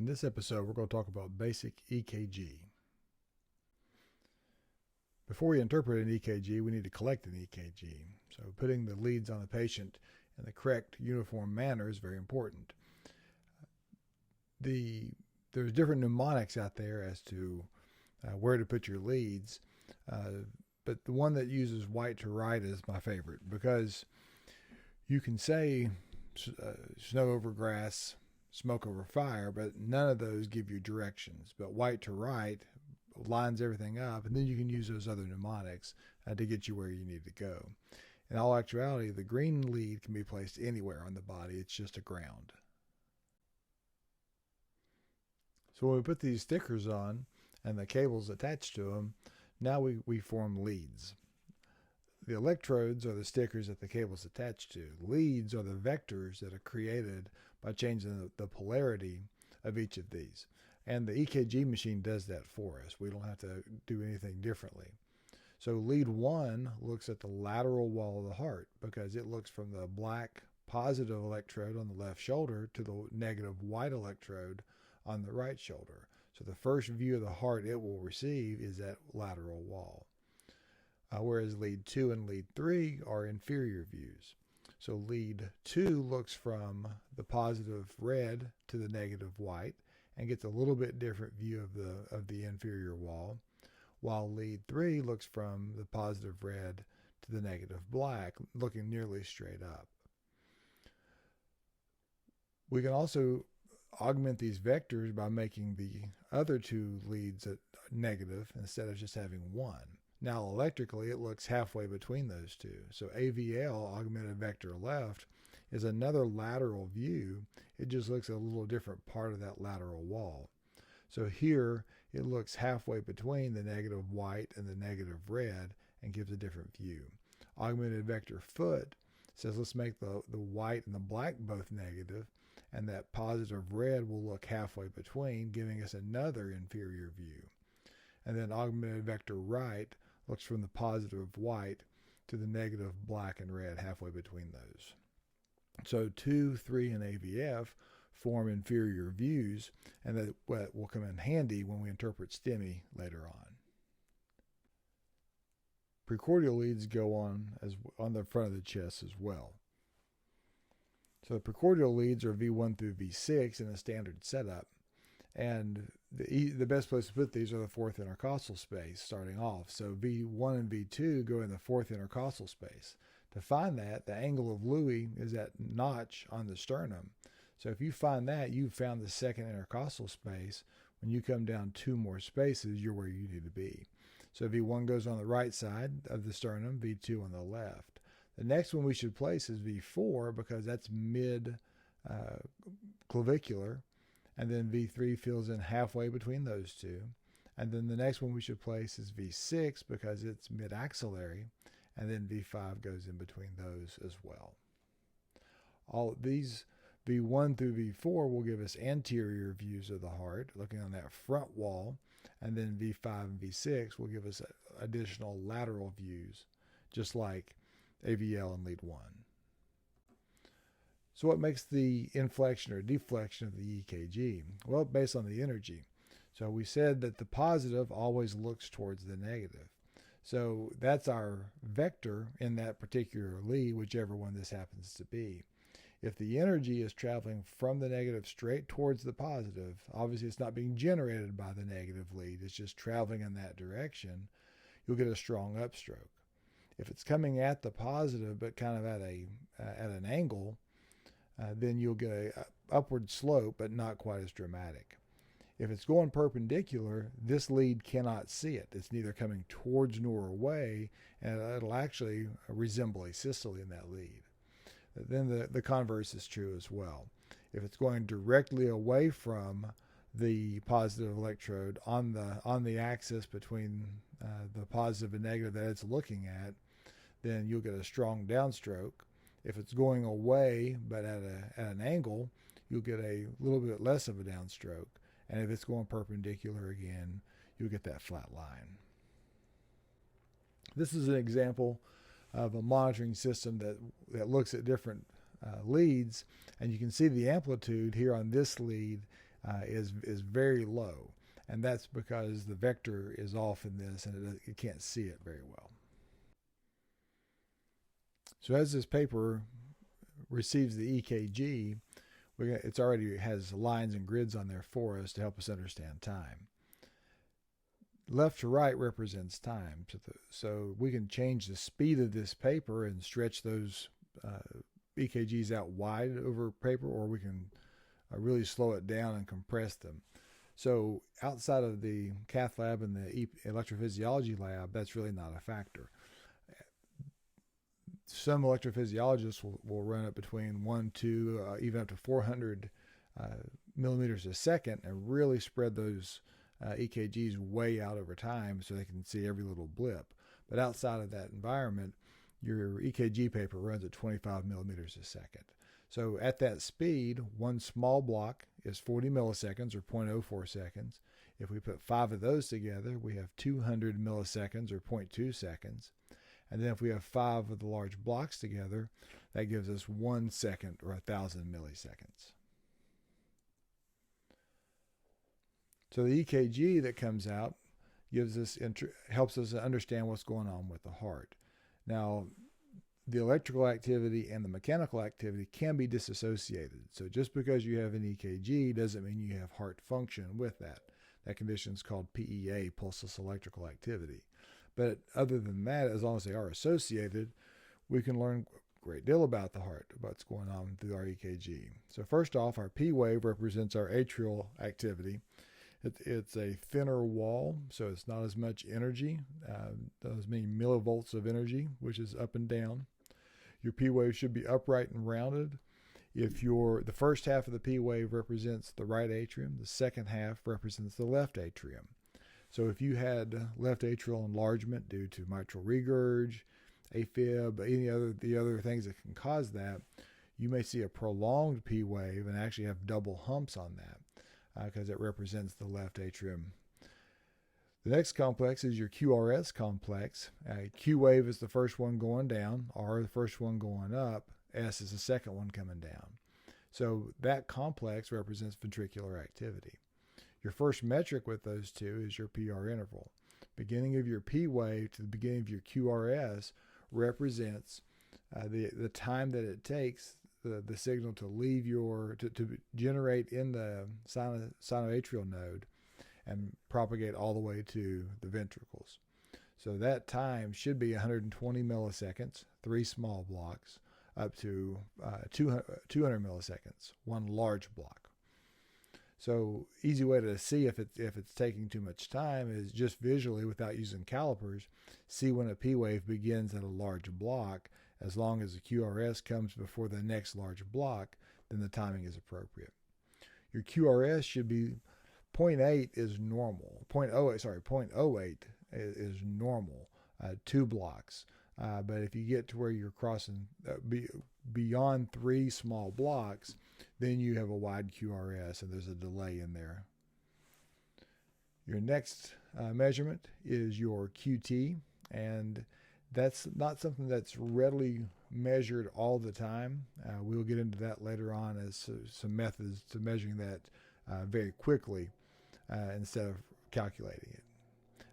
In this episode, we're going to talk about basic EKG. Before we interpret an EKG, we need to collect an EKG. So putting the leads on the patient in the correct uniform manner is very important. There's different mnemonics out there as to where to put your leads, but the one that uses white to right is my favorite, because you can say snow over grass, smoke over fire, but none of those give you directions. But white to right lines everything up, and then you can use those other mnemonics to get you where you need to go. In all actuality, the green lead can be placed anywhere on the body. It's just a ground. So when we put these stickers on and the cables attached to them, now we form leads. The electrodes are the stickers that the cable's attached to. Leads are the vectors that are created by changing the polarity of each of these. And the EKG machine does that for us. We don't have to do anything differently. So lead 1 looks at the lateral wall of the heart, because it looks from the black positive electrode on the left shoulder to the negative white electrode on the right shoulder. So the first view of the heart it will receive is that lateral wall. Whereas lead 2 and lead 3 are inferior views. So lead 2 looks from the positive red to the negative white and gets a little bit different view of the inferior wall, while lead 3 looks from the positive red to the negative black, looking nearly straight up. We can also augment these vectors by making the other two leads negative instead of just having one. Now electrically it looks halfway between those two. So AVL, augmented vector left, is another lateral view. It just looks at a little different part of that lateral wall. So here it looks halfway between the negative white and the negative red and gives a different view. Augmented vector foot says let's make the white and the black both negative, and that positive red will look halfway between, giving us another inferior view. And then augmented vector right looks from the positive white to the negative black and red halfway between those. So 2, 3, and AVF form inferior views, and that will come in handy when we interpret STEMI later on. Precordial leads go on the front of the chest as well. So the precordial leads are V1 through V6 in a standard setup, and the best place to put these are the fourth intercostal space starting off. So V1 and V2 go in the fourth intercostal space. To find that, the angle of Louis is that notch on the sternum. So if you find that, you've found the second intercostal space. When you come down 2 more spaces, you're where you need to be. So V1 goes on the right side of the sternum, V2 on the left. The next one we should place is V4, because that's mid clavicular, and then V3 fills in halfway between those two. And then the next one we should place is V6, because it's mid-axillary, and then V5 goes in between those as well. All these V1 through V4 will give us anterior views of the heart, looking on that front wall, and then V5 and V6 will give us additional lateral views, just like AVL and lead 1. So what makes the inflection or deflection of the EKG? Well, based on the energy. So we said that the positive always looks towards the negative. So that's our vector in that particular lead, whichever one this happens to be. If the energy is traveling from the negative straight towards the positive, obviously it's not being generated by the negative lead, it's just traveling in that direction, you'll get a strong upstroke. If it's coming at the positive but kind of at an angle, then you'll get an upward slope but not quite as dramatic. If it's going perpendicular, this lead cannot see it. It's neither coming towards nor away, and it'll actually resemble a systole in that lead. Then the converse is true as well. If it's going directly away from the positive electrode on the axis between the positive and negative that it's looking at, then you'll get a strong downstroke. If it's going away but at an angle, you'll get a little bit less of a downstroke. And if it's going perpendicular again, you'll get that flat line. This is an example of a monitoring system that looks at different leads, and you can see the amplitude here on this lead is very low, and that's because the vector is off in this, and it can't see it very well. So as this paper receives the EKG, it's already has lines and grids on there for us to help us understand time. Left to right represents time, so we can change the speed of this paper and stretch those EKGs out wide over paper, or we can really slow it down and compress them. So outside of the cath lab and the electrophysiology lab, that's really not a factor. Some electrophysiologists will run it between 1, 2, even up to 400 millimeters a second and really spread those EKGs way out over time so they can see every little blip. But outside of that environment, your EKG paper runs at 25 millimeters a second. So at that speed, one small block is 40 milliseconds or 0.04 seconds. If we put 5 of those together, we have 200 milliseconds or 0.2 seconds. And then if we have 5 of the large blocks together, that gives us 1 second or 1,000 milliseconds. So the EKG that comes out helps us understand what's going on with the heart. Now, the electrical activity and the mechanical activity can be disassociated. So just because you have an EKG doesn't mean you have heart function with that. That condition is called PEA, pulseless electrical activity. But other than that, as long as they are associated, we can learn a great deal about the heart, about what's going on through our EKG. So first off, our P wave represents our atrial activity. It's a thinner wall, so it's not as much energy, not as many millivolts of energy, which is up and down. Your P wave should be upright and rounded. If the first half of the P wave represents the right atrium, the second half represents the left atrium. So if you had left atrial enlargement due to mitral regurg, AFib, the other things that can cause that, you may see a prolonged P wave and actually have double humps on that because it represents the left atrium. The next complex is your QRS complex. Q wave is the first one going down, R the first one going up, S is the second one coming down. So that complex represents ventricular activity. Your first metric with those two is your PR interval. Beginning of your P wave to the beginning of your QRS represents the time that it takes the signal to leave to generate in the sinoatrial node and propagate all the way to the ventricles. So that time should be 120 milliseconds, 3 small blocks, up to 200 milliseconds, 1 large block. So easy way to see if it's taking too much time is just visually, without using calipers, see when a P wave begins at a large block. As long as the QRS comes before the next large block, then the timing is appropriate. Your QRS should be 0.8 is normal. 0.08 is normal, 2 blocks. But if you get to where you're crossing beyond 3 small blocks, then you have a wide QRS and there's a delay in there. Your next measurement is your QT, and that's not something that's readily measured all the time. We'll get into that later on as some methods to measuring that very quickly instead of calculating it.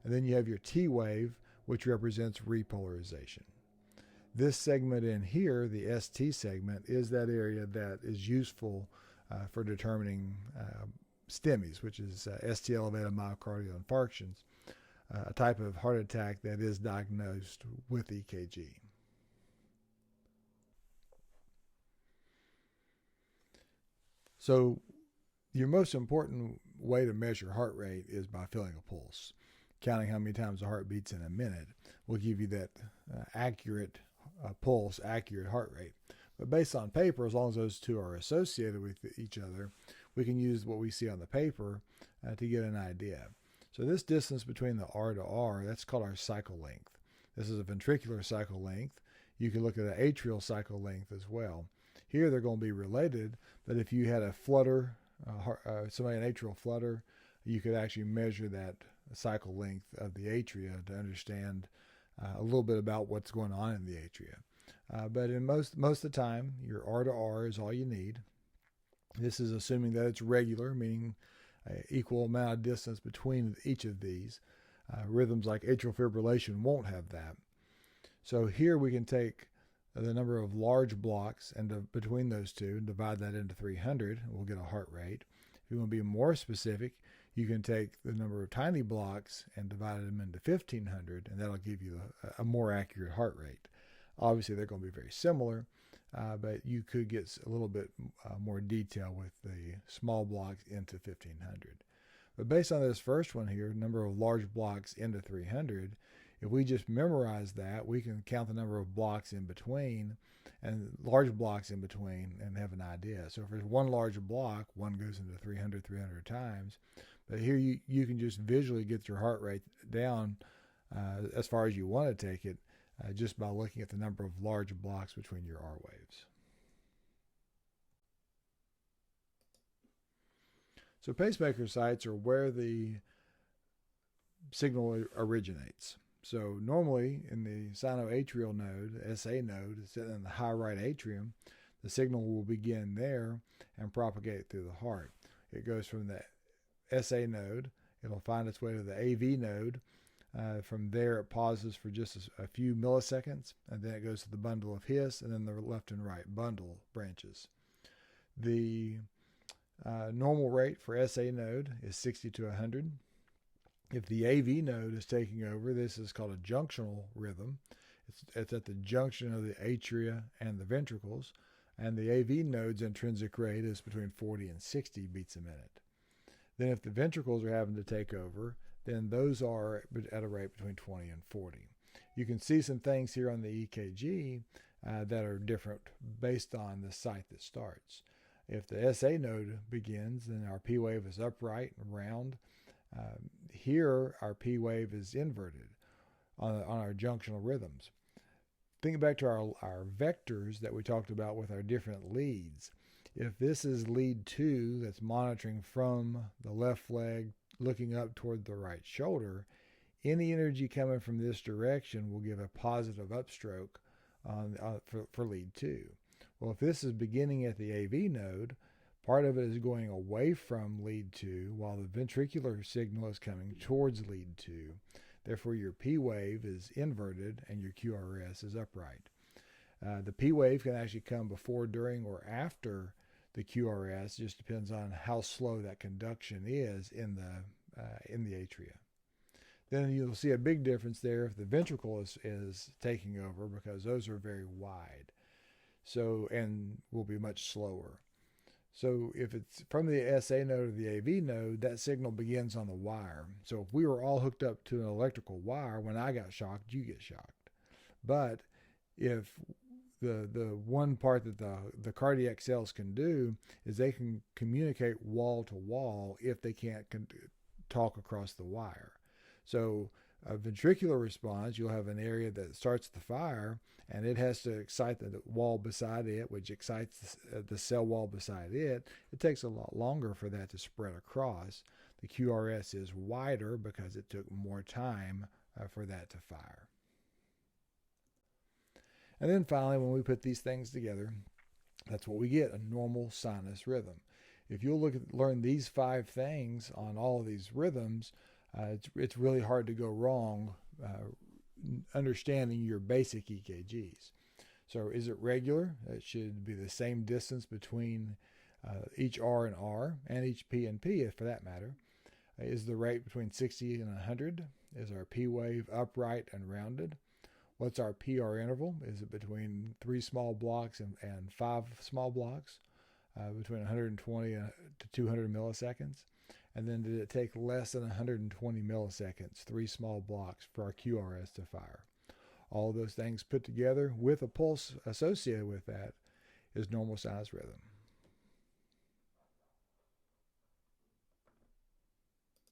And then you have your T wave, which represents repolarization. This segment in here, the ST segment, is that area that is useful for determining STEMIs, which is ST elevated myocardial infarctions, a type of heart attack that is diagnosed with EKG. So your most important way to measure heart rate is by feeling a pulse. Counting how many times the heart beats in a minute will give you that accurate pulse, accurate heart rate. But based on paper, as long as those two are associated with each other, we can use what we see on the paper to get an idea. So this distance between the R to R, that's called our cycle length. This is a ventricular cycle length. You can look at an atrial cycle length as well. Here they're going to be related, but if you had a flutter, an atrial flutter, you could actually measure that cycle length of the atria to understand a little bit about what's going on in the atria. But in most of the time, your R to R is all you need. This is assuming that it's regular, meaning equal amount of distance between each of these. Rhythms like atrial fibrillation won't have that. So here we can take the number of large blocks and between those two and divide that into 300. We'll get a heart rate. If you want to be more specific, you can take the number of tiny blocks and divide them into 1500, and that'll give you a more accurate heart rate. Obviously, they're going to be very similar, but you could get a little bit more detail with the small blocks into 1500. But based on this first one here, number of large blocks into 300, if we just memorize that, we can count the number of blocks in between and large blocks in between and have an idea. So if there's one large block, one goes into 300 times. But here you can just visually get your heart rate down as far as you want to take it just by looking at the number of large blocks between your R waves. So pacemaker sites are where the signal originates. So normally in the sinoatrial node, SA node, sitting in the high right atrium, the signal will begin there and propagate through the heart. It goes from the SA node, it'll find its way to the AV node. From there it pauses for just a few milliseconds, and then it goes to the bundle of His, and then the left and right bundle branches. The normal rate for SA node is 60 to 100. If the AV node is taking over, this is called a junctional rhythm. It's at the junction of the atria and the ventricles, and the AV node's intrinsic rate is between 40 and 60 beats a minute. Then if the ventricles are having to take over, then those are at a rate between 20 and 40. You can see some things here on the EKG that are different based on the site that starts. If the SA node begins, then our P wave is upright and round. Here, our P wave is inverted on our junctional rhythms. Think back to our vectors that we talked about with our different leads. If this is lead 2 that's monitoring from the left leg looking up toward the right shoulder, any energy coming from this direction will give a positive upstroke for lead 2. Well, if this is beginning at the AV node, part of it is going away from lead 2 while the ventricular signal is coming towards lead 2. Therefore, your P wave is inverted and your QRS is upright. The P wave can actually come before, during, or after the QRS. It just depends on how slow that conduction is in the atria. Then you'll see a big difference there if the ventricle is taking over, because those are very wide. So, and will be much slower. So if it's from the SA node to the AV node, that signal begins on the wire. So if we were all hooked up to an electrical wire, when I got shocked, you get shocked. But if the one part that the cardiac cells can do is they can communicate wall to wall if they can't talk across the wire. So a ventricular response, you'll have an area that starts the fire, and it has to excite the wall beside it, which excites the cell wall beside it. It takes a lot longer for that to spread across. The QRS is wider because it took more time for that to fire. And then finally, when we put these things together, that's what we get, a normal sinus rhythm. If you'll learn these 5 things on all of these rhythms, it's really hard to go wrong understanding your basic EKGs. So is it regular? It should be the same distance between each R and R, and each P and P, for that matter. Is the rate between 60 and 100? Is our P wave upright and rounded? What's our PR interval? Is it between 3 small blocks and 5 small blocks? Between 120 to 200 milliseconds? And then did it take less than 120 milliseconds, 3 small blocks, for our QRS to fire? All those things put together with a pulse associated with that is normal sinus rhythm.